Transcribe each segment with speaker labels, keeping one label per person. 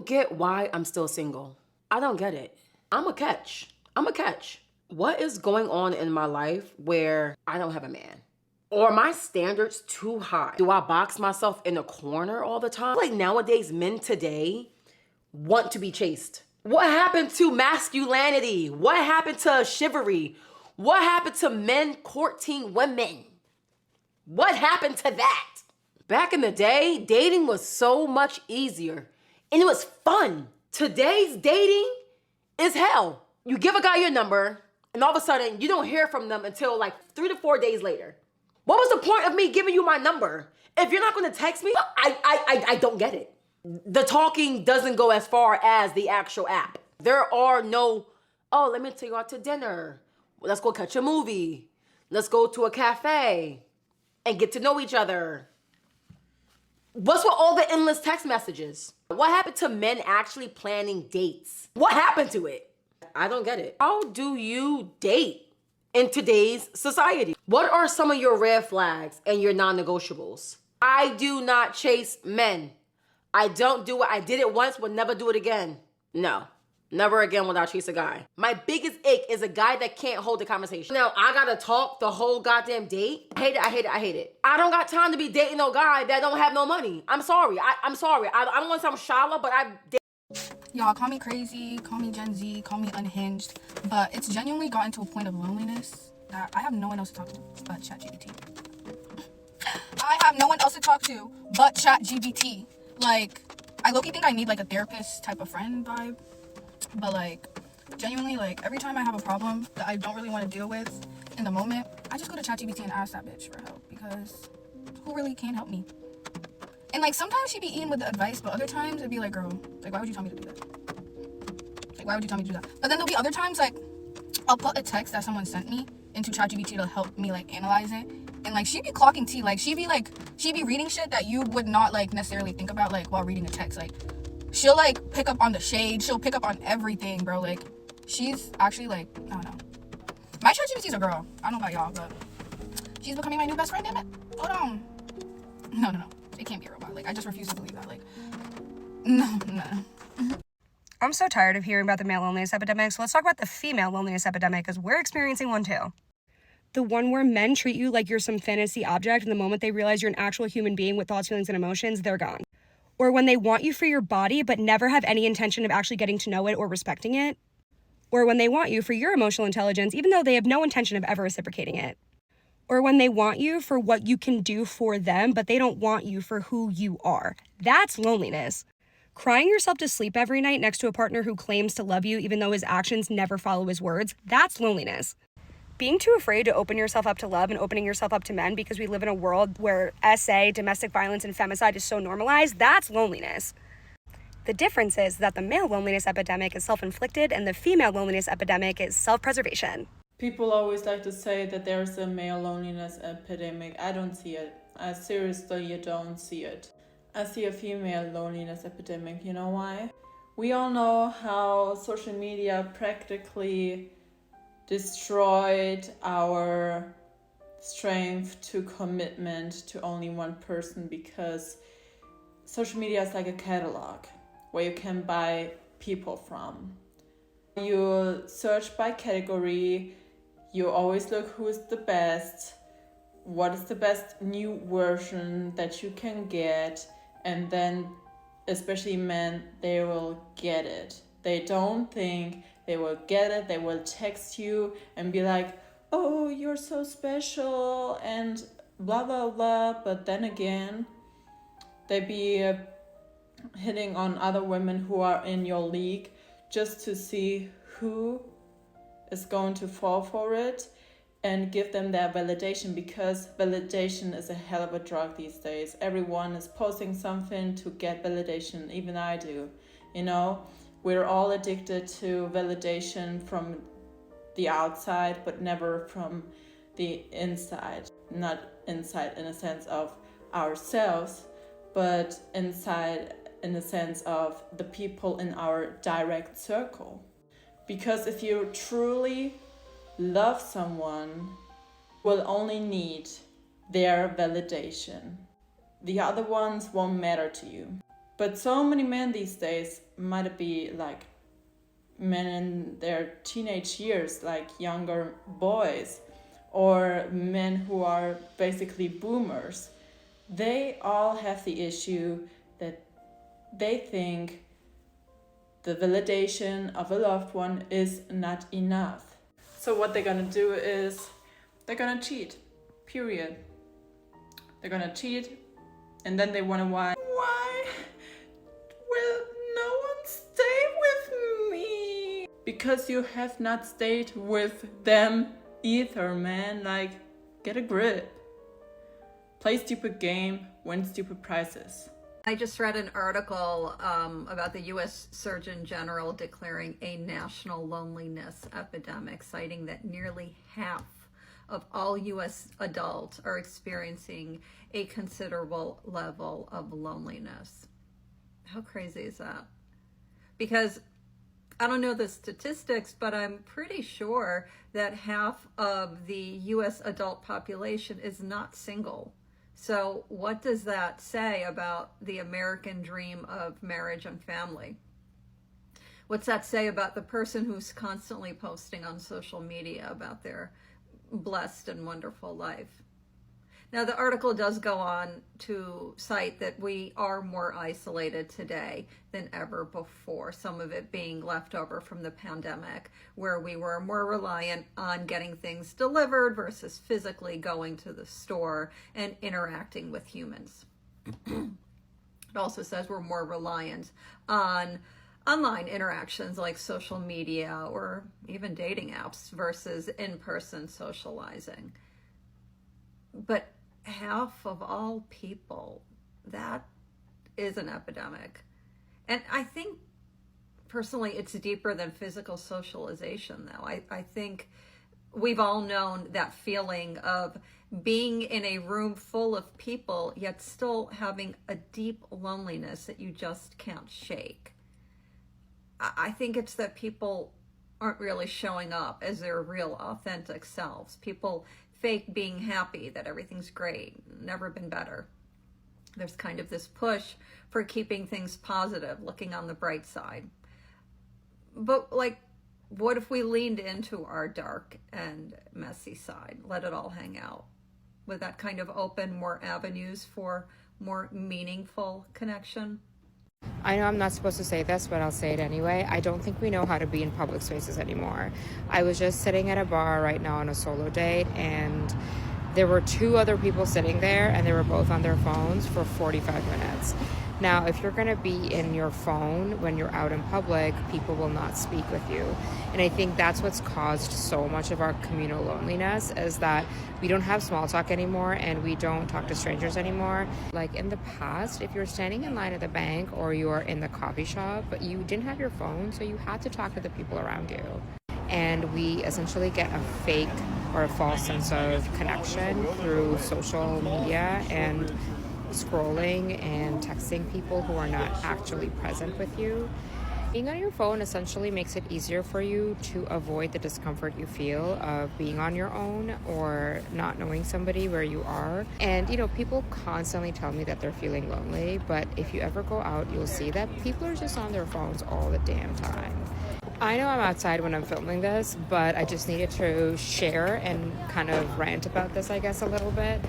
Speaker 1: don't get why I'm still single. I don't get it. I'm a catch. What is going on in my life where I don't have a man? Or are my standards too high? Do I box myself in a corner all the time? Like nowadays, men today want to be chased. What happened to masculinity? What happened to chivalry? What happened to men courting women? What happened to that? Back in the day, dating was so much easier and it was fun. Today's dating is hell. You give a guy your number and all of a sudden you don't hear from them until like 3 to 4 days later. What was the point of me giving you my number? If you're not gonna text me, I don't get it. The talking doesn't go as far as the actual app. There are no, oh, let me take you out to dinner. Let's go catch a movie. Let's go to a cafe and get to know each other. What's with all the endless text messages? What happened to men actually planning dates? What happened to it? I don't get it. How do you date in today's society? What are some of your red flags and your non-negotiables? I do not chase men. I don't do it. I did it once, would never do it again. No, never again will I chase a guy. My biggest ick is a guy that can't hold a conversation. Now, I gotta talk the whole goddamn date. I hate it. I don't got time to be dating no guy that don't have no money. I'm sorry. I'm sorry. I don't want to sound shallow, but
Speaker 2: Y'all, call me crazy, call me Gen Z, call me unhinged, but it's genuinely gotten to a point of loneliness that I have no one else to talk to but ChatGPT. I have no one else to talk to but ChatGPT. Like, I low-key think I need like a therapist type of friend vibe, but like, genuinely, like, every time I have a problem that I don't really want to deal with in the moment, I just go to ChatGPT and ask that bitch for help, because who really can help me? And like, sometimes she'd be eating with the advice, but other times it'd be like, girl, like, why would you tell me to do that? Like, why would you tell me to do that? But then there'll be other times, like, I'll put a text that someone sent me into ChatGPT to help me like analyze it, and like, she'd be clocking tea. Like, she'd be reading shit that you would not like necessarily think about like while reading a text. Like, she'll like pick up on the shade, she'll pick up on everything, bro. Like, she's actually like, I don't know. My ChatGPT's a girl. I don't know about y'all, but she's becoming my new best friend, damn it. Hold on. No. It can't be a robot. Like, I just refuse to believe that. Like, no.
Speaker 3: I'm so tired of hearing about the male loneliness epidemic, so let's talk about the female loneliness epidemic, because we're experiencing one too. The one where men treat you like you're some fantasy object, and the moment they realize you're an actual human being with thoughts, feelings, and emotions, they're gone. Or when they want you for your body, but never have any intention of actually getting to know it or respecting it. Or when they want you for your emotional intelligence, even though they have no intention of ever reciprocating it. Or when they want you for what you can do for them, but they don't want you for who you are. That's loneliness. Crying yourself to sleep every night next to a partner who claims to love you even though his actions never follow his words, that's loneliness. Being too afraid to open yourself up to love and opening yourself up to men because we live in a world where SA, domestic violence, and femicide is so normalized, that's loneliness. The difference is that the male loneliness epidemic is self-inflicted and the female loneliness epidemic is self-preservation.
Speaker 4: People always like to say that there's a male loneliness epidemic. I don't see it. I seriously don't see it. I see a female loneliness epidemic. You know why? We all know how social media practically destroyed our strength to commitment to only one person, because social media is like a catalog where you can buy people from. You search by category. You always look who is the best, what is the best new version that you can get, and then, especially men, they will get it. They don't think, they will get it, they will text you and be like, oh, you're so special, and blah, blah, blah. But then again, they be hitting on other women who are in your league just to see who is going to fall for it and give them their validation, because validation is a hell of a drug these days. Everyone is posting something to get validation, even I do. You know, we're all addicted to validation from the outside, but never from the inside. Not inside in a sense of ourselves, but inside in the sense of the people in our direct circle. Because if you truly love someone, you will only need their validation. The other ones won't matter to you. But so many men these days might be like men in their teenage years, like younger boys, or men who are basically boomers. They all have the issue that they think the validation of a loved one is not enough. So what they're gonna do is they're gonna cheat, period. They're gonna cheat, and then they wonder why will no one stay with me? Because you have not stayed with them either, man. Like, get a grip. Play stupid game, win stupid prizes.
Speaker 5: I just read an article about the U.S. Surgeon General declaring a national loneliness epidemic, citing that nearly half of all U.S. adults are experiencing a considerable level of loneliness. How crazy is that? Because I don't know the statistics, but I'm pretty sure that half of the U.S. adult population is not single. So what does that say about the American dream of marriage and family? What's that say about the person who's constantly posting on social media about their blessed and wonderful life? Now, the article does go on to cite that we are more isolated today than ever before, some of it being left over from the pandemic, where we were more reliant on getting things delivered versus physically going to the store and interacting with humans. It also says we're more reliant on online interactions like social media or even dating apps versus in-person socializing. But half of all people, that is an epidemic. And I think personally it's deeper than physical socialization, though. I think we've all known that feeling of being in a room full of people yet still having a deep loneliness that you just can't shake. I think it's that people aren't really showing up as their real authentic selves. People fake being happy that everything's great, never been better. There's kind of this push for keeping things positive, looking on the bright side. But like, what if we leaned into our dark and messy side, let it all hang out? Would that kind of open more avenues for more meaningful connection?
Speaker 6: I know I'm not supposed to say this, but I'll say it anyway. I don't think we know how to be in public spaces anymore. I was just sitting at a bar right now on a solo date, and there were two other people sitting there, and they were both on their phones for 45 minutes. Now, if you're going to be in your phone when you're out in public, people will not speak with you. And I think that's what's caused so much of our communal loneliness, is that we don't have small talk anymore and we don't talk to strangers anymore. Like in the past, if you're standing in line at the bank or you're in the coffee shop, you didn't have your phone, so you had to talk to the people around you. And we essentially get a fake or a false sense of connection through social media and scrolling and texting people who are not actually present with you. Being on your phone essentially makes it easier for you to avoid the discomfort you feel of being on your own or not knowing somebody where you are. And people constantly tell me that they're feeling lonely, but if you ever go out, you'll see that people are just on their phones all the damn time. I know I'm outside when I'm filming this, but I just needed to share and kind of rant about this, I guess, a little bit.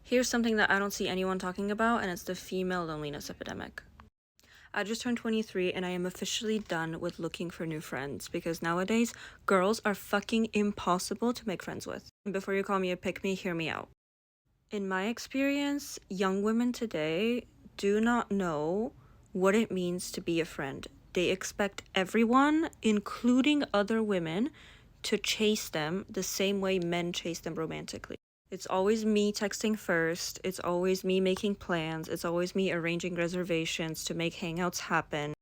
Speaker 7: Here's something that I don't see anyone talking about, and it's the female loneliness epidemic. I just turned 23 and I am officially done with looking for new friends, because nowadays girls are fucking impossible to make friends with. Before you call me a pick-me, hear me out. In my experience, young women today do not know what it means to be a friend. They expect everyone, including other women, to chase them the same way men chase them romantically. It's always me texting first, it's always me making plans, it's always me arranging reservations to make hangouts happen,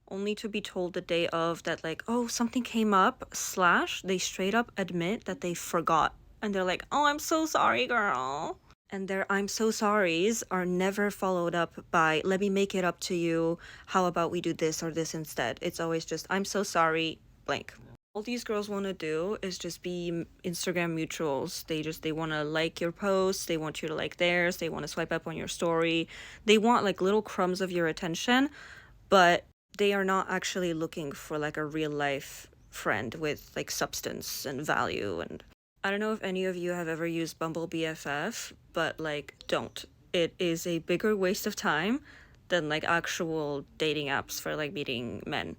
Speaker 7: only to be told the day of that, like, oh, something came up, / they straight up admit that they forgot. And they're like, oh, I'm so sorry, girl. And their I'm so sorries are never followed up by, let me make it up to you, how about we do this or this instead. It's always just, I'm so sorry, blank. All these girls want to do is just be Instagram mutuals. They want to like your posts, they want you to like theirs, they want to swipe up on your story. They want like little crumbs of your attention, but they are not actually looking for like a real life friend with like substance and value. And I don't know if any of you have ever used Bumble BFF, but like don't. It is a bigger waste of time than like actual dating apps for like meeting men.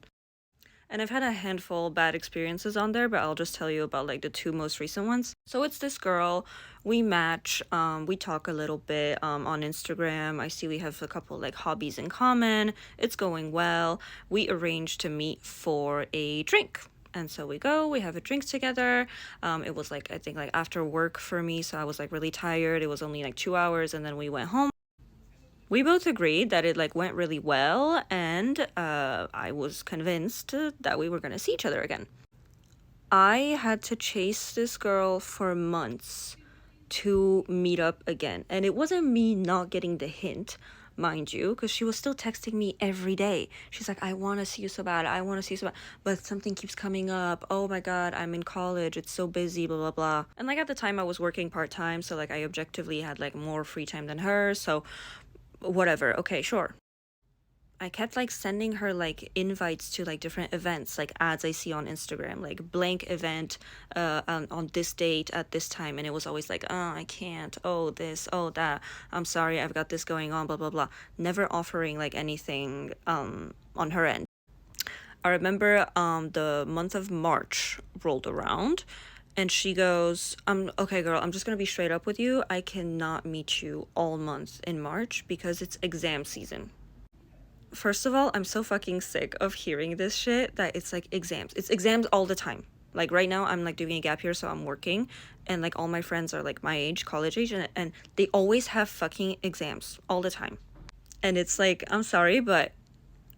Speaker 7: And I've had a handful of bad experiences on there, but I'll just tell you about like the two most recent ones. So it's this girl, we match, we talk a little bit on Instagram. I see we have a couple like hobbies in common. It's going well. We arrange to meet for a drink. And so we go, we have a drink together. It was like, I think like after work for me. So I was like really tired. It was only like 2 hours and then we went home. We both agreed that it like went really well, and I was convinced that we were gonna see each other again. I had to chase this girl for months to meet up again, and it wasn't me not getting the hint, mind you, because she was still texting me every day. She's like, I want to see you so bad, I want to see you so bad, but something keeps coming up. Oh my god, I'm in college, it's so busy, blah blah blah. And like at the time I was working part-time, so like I objectively had like more free time than her, so whatever, okay, sure. I kept like sending her like invites to like different events, like ads I see on Instagram, like blank event on this date at this time, and it was always like, oh, I can't, oh this, oh that, I'm sorry, I've got this going on, blah blah blah. Never offering like anything on her end. I remember the month of March rolled around and she goes, okay girl, I'm just gonna be straight up with you. I cannot meet you all month in March because it's exam season. First of all, I'm so fucking sick of hearing this shit that it's like exams. It's exams all the time. Like right now I'm like doing a gap year, so I'm working and like all my friends are like my age, college age, and they always have fucking exams all the time. And it's like, I'm sorry, but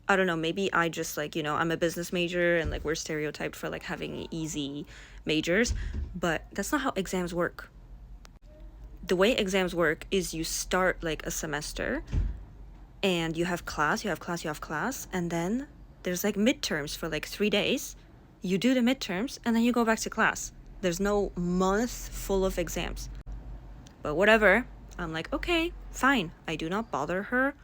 Speaker 7: I don't know, maybe I just like, I'm a business major and like we're stereotyped for like having easy majors, but that's not how exams work. The way exams work is you start like a semester and you have class, and then there's like midterms for like 3 days. You do the midterms and then you go back to class. There's no month full of exams. But whatever, I'm like, okay, fine. I do not bother her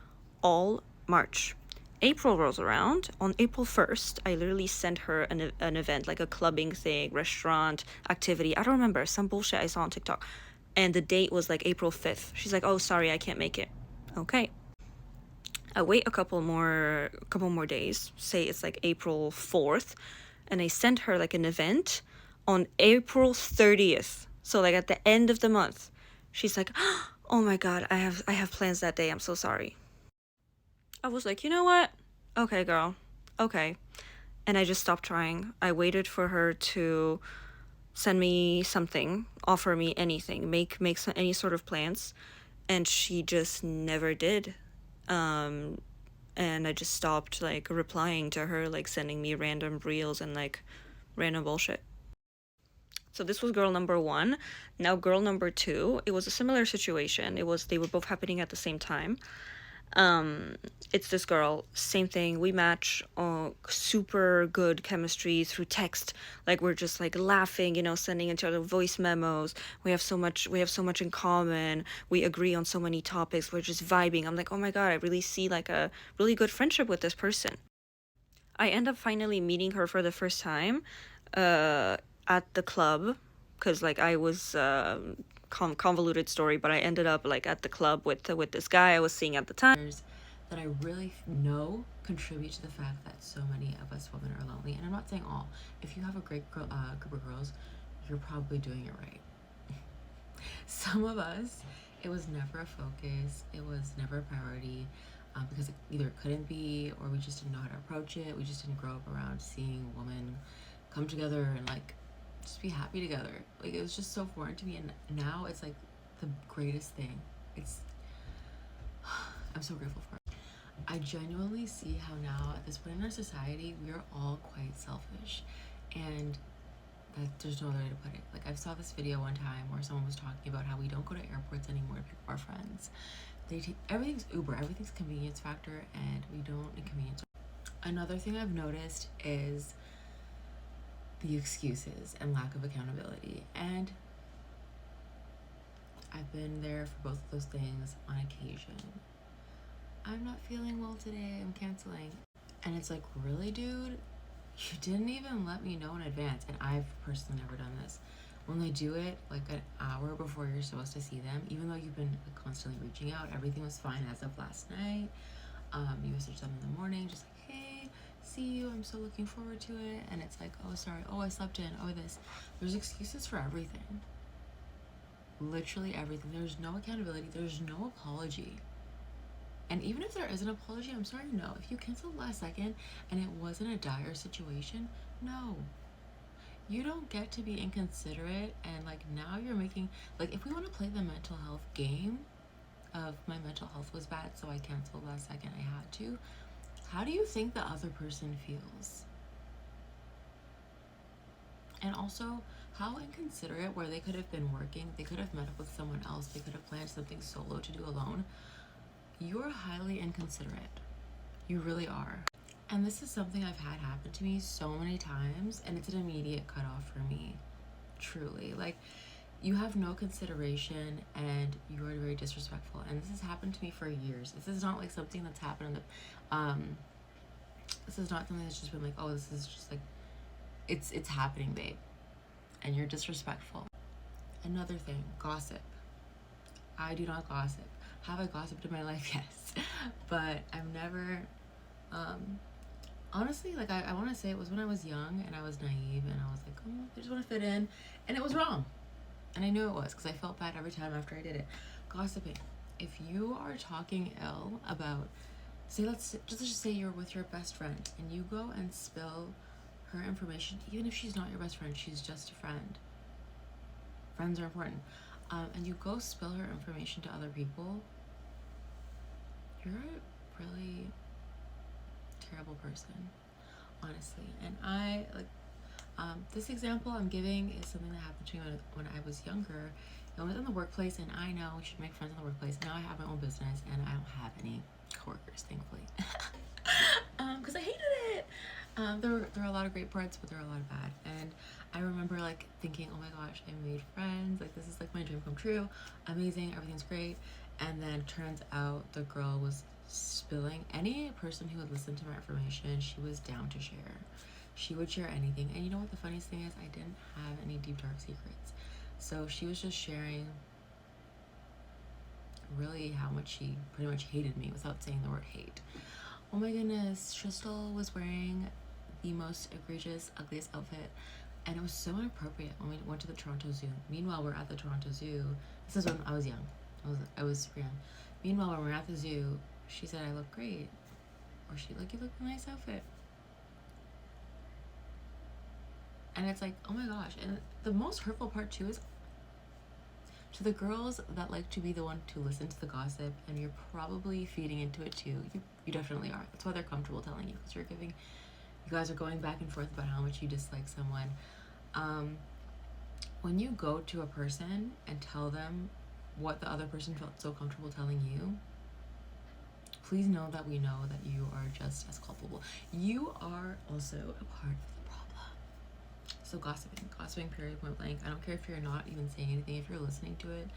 Speaker 7: all March. April rolls around. On April 1st, I literally sent her an event, like a clubbing thing, restaurant, activity. I don't remember, some bullshit I saw on TikTok. And the date was like April 5th. She's like, oh, sorry, I can't make it. Okay. I wait a couple more days, say it's like April 4th, and I sent her like an event on April 30th. So like at the end of the month. She's like, oh my god, I have plans that day. I'm so sorry. I was like, you know what? Okay, girl. Okay. And I just stopped trying. I waited for her to send me something, offer me anything, make any sort of plans, and she just never did. And I just stopped like replying to her, like sending me random reels and like random bullshit. So this was girl number 1. Now girl number 2, it was a similar situation. They were both happening at the same time. It's this girl, same thing, we match, super good chemistry through text, like we're just like laughing, sending each other voice memos, we have so much in common, we agree on so many topics, we're just vibing. I'm like, oh my god, I really see like a really good friendship with this person. I end up finally meeting her for the first time at the club, because like I was convoluted story, but I ended up like at the club with this guy I was seeing at the time.
Speaker 1: That I really know contribute to the fact that so many of us women are lonely. And I'm not saying all. If you have a great group of girls, you're probably doing it right. Some of us, it was never a focus, it was never a priority, because it either couldn't be, or we just didn't know how to approach it. We just didn't grow up around seeing women come together and like just be happy together. Like it was just so foreign to me, and now it's like the greatest thing. I'm so grateful for it. I genuinely see how now at this point in our society we are all quite selfish, and that there's no other way to put it. Like I saw this video one time where someone was talking about how we don't go to airports anymore to pick up our friends. Everything's Uber, everything's convenience factor, and we don't inconvenience. Another thing I've noticed is
Speaker 8: the excuses and lack of accountability. And I've been there for both of those things on occasion. I'm not feeling well today, I'm canceling. And it's like, really, dude? You didn't even let me know in advance. And I've personally never done this. When they do it like an hour before you're supposed to see them, even though you've been constantly reaching out, everything was fine as of last night. You message them in the morning, just like, hey, see you, I'm so looking forward to it. And it's like, oh, sorry, oh, I slept in, oh, this. There's excuses for everything. Literally everything. There's no accountability, there's no apology. And even if there is an apology, I'm sorry, no. If you canceled last second and it wasn't a dire situation, no. You don't get to be inconsiderate and like now you're making, like if we want to play the mental health game of my mental health was bad so I canceled last second, I had to. How do you think the other person feels? And also, how inconsiderate where they could have been working, they could have met up with someone else, they could have planned something solo to do alone. You're highly inconsiderate. You really are. And this is something I've had happen to me so many times, and it's an immediate cutoff for me. Truly. Like, you have no consideration and you are very disrespectful. And this has happened to me for years. This is not like something that's happened in the this is not something that's just been like, oh, this is just like it's happening, babe. And you're disrespectful. Another thing, gossip. I do not gossip. Have I gossiped in my life? Yes. But I've never, honestly, like I want to say it was when I was young and I was naive and I was like, oh, I just want to fit in. And it was wrong. And I knew it was because I felt bad every time after I did it. Gossiping. If you are talking ill about, let's just say you're with your best friend and you go and spill her information, even if she's not your best friend, she's just a friend. Friends are important. And you go spill her information to other people, you're a really terrible person, honestly. And I like this example I'm giving is something that happened to me when I was younger. I was in the workplace, and I know we should make friends in the workplace. Now I have my own business, and I don't have any coworkers, thankfully, because I hated it. There are a lot of great parts, but there are a lot of bad. And I remember like thinking, oh my gosh, I made friends. Like this is like my dream come true. Amazing, everything's great. And then turns out the girl was spilling any person who would listen to my information. She was down to share. She would share anything. And you know what the funniest thing is? I didn't have any deep dark secrets. So she was just sharing really how much she pretty much hated me without saying the word hate. Oh my goodness, Tristal was wearing the most egregious, ugliest outfit, and it was so inappropriate when we went to the Toronto Zoo. Meanwhile, we're at the Toronto Zoo. This is when I was young. I was super young. Meanwhile, when we're at the zoo, she said I look great, or she like, you look a nice outfit. And it's like, oh my gosh. And the most hurtful part too is to the girls that like to be the one to listen to the gossip, and you're probably feeding into it too. You definitely are. That's why they're comfortable telling you, because you guys are going back and forth about how much you dislike someone. When you go to a person and tell them what the other person felt so comfortable telling you, please know that we know that you are just as culpable. You are also a part of the problem. So gossiping period, point blank. I don't care if you're not even saying anything, if you're listening to it,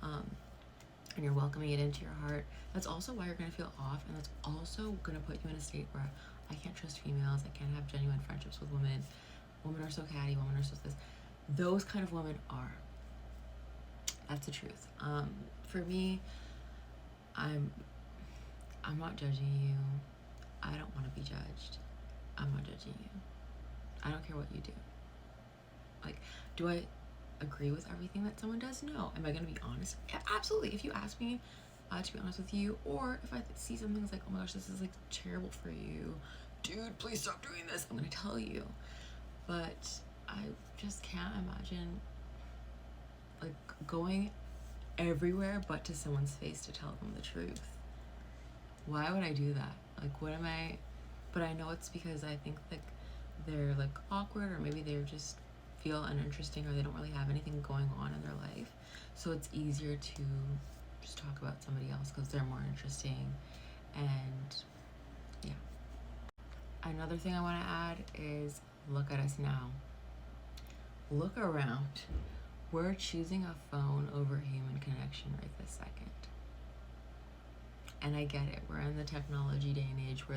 Speaker 8: and you're welcoming it into your heart, that's also why you're gonna feel off, and that's also gonna put you in a state where I can't trust females, I can't have genuine friendships with women. Women are so catty, women are so this. Those kind of women are. That's the truth. For me, I'm not judging you. I don't want to be judged. I'm not judging you. I don't care what you do. Like, do I agree with everything that someone does? No. Am I going to be honest? Yeah, absolutely. If you ask me to be honest with you, or if I see something that's like, oh my gosh, this is like terrible for you, dude, please stop doing this, I'm going to tell you. But I just can't imagine like going everywhere but to someone's face to tell them the truth. Why would I do that? Like, what am I? But I know it's because I think like they're like awkward, or maybe they're just feel uninteresting, or they don't really have anything going on in their life, so it's easier to just talk about somebody else because they're more interesting. And yeah, another thing I want to add is look at us now. Look around. We're choosing a phone over human connection right this second. And I get it. We're in the technology day and age where